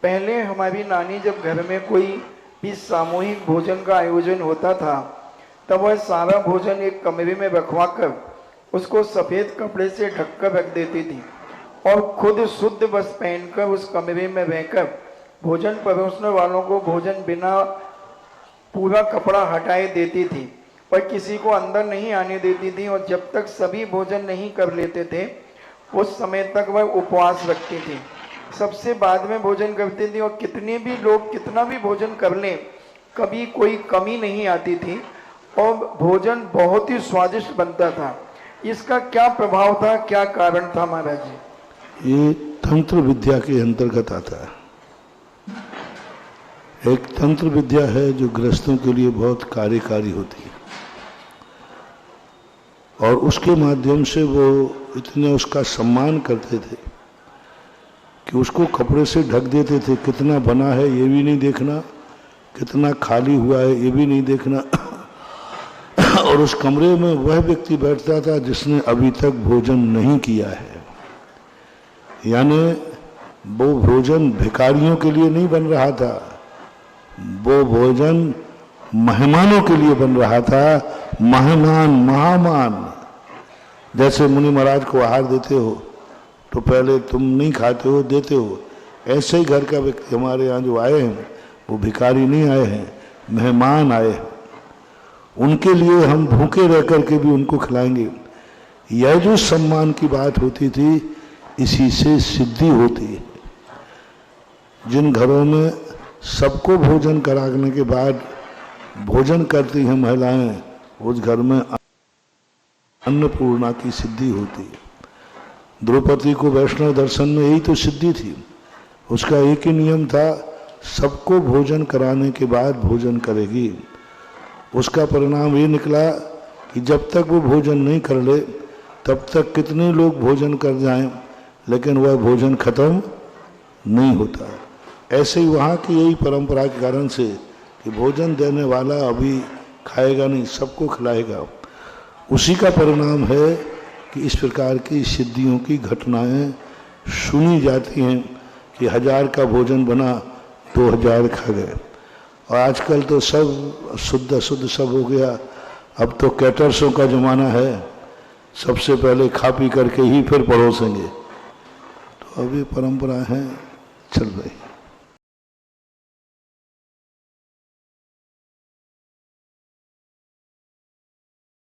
पहले हमारी नानी जब घर में कोई भी सामूहिक भोजन का आयोजन होता था तब वह सारा भोजन एक कमरे में रखवा कर उसको सफ़ेद कपड़े से ढक कर रख देती थी और खुद शुद्ध वस्त्र पहनकर उस कमरे में रहकर भोजन परोसने वालों को भोजन बिना पूरा कपड़ा हटाए देती थी, पर किसी को अंदर नहीं आने देती थी। और जब तक सभी भोजन नहीं कर लेते थे उस समय तक वह उपवास रखती थी। सबसे बाद में भोजन करती थी और कितने भी लोग कितना भी भोजन कर लें कभी कोई कमी नहीं आती थी और भोजन बहुत ही स्वादिष्ट बनता था। इसका क्या प्रभाव था, क्या कारण था महाराज जी? ये तंत्र विद्या के अंतर्गत आता है। एक तंत्र विद्या है जो गृहस्थों के लिए बहुत कार्यकारी होती है और उसके माध्यम से वो इतने उसका सम्मान करते थे कि उसको कपड़े से ढक देते थे। कितना बना है ये भी नहीं देखना, कितना खाली हुआ है ये भी नहीं देखना और उस कमरे में वह व्यक्ति बैठता था जिसने अभी तक भोजन नहीं किया है। यानी वो भोजन भिखारियों के लिए नहीं बन रहा था, वो भोजन मेहमानों के लिए बन रहा था। मेहमान महामान, जैसे मुनि महाराज को आहार देते हो तो पहले तुम नहीं खाते हो, देते हो, ऐसे ही घर का व्यक्ति हमारे यहाँ जो आए हैं वो भिखारी नहीं आए हैं, मेहमान आए हैं। उनके लिए हम भूखे रह करके भी उनको खिलाएंगे। यह जो सम्मान की बात होती थी इसी से सिद्धि होती है। जिन घरों में सबको भोजन कराने के बाद भोजन करती हैं महिलाएं, उस घर में अन्नपूर्णा की सिद्धि होती है। द्रौपदी को वैष्णव दर्शन में यही तो सिद्धि थी। उसका एक ही नियम था, सबको भोजन कराने के बाद भोजन करेगी। उसका परिणाम ये निकला कि जब तक वो भोजन नहीं कर ले तब तक कितने लोग भोजन कर जाएं, लेकिन वह भोजन खत्म नहीं होता। ऐसे ही वहाँ की यही परंपरा के कारण से कि भोजन देने वाला अभी खाएगा नहीं, सबको खिलाएगा। उसी का परिणाम है कि इस प्रकार की सिद्धियों की घटनाएं सुनी जाती हैं कि 1000 का भोजन बना 2000 खा गए। और आजकल तो सब शुद्ध अशुद्ध सब हो गया। अब तो कैटर्सों का ज़माना है, सबसे पहले खा पी करके ही फिर परोसेंगे। तो अभी परंपरा है चल रही।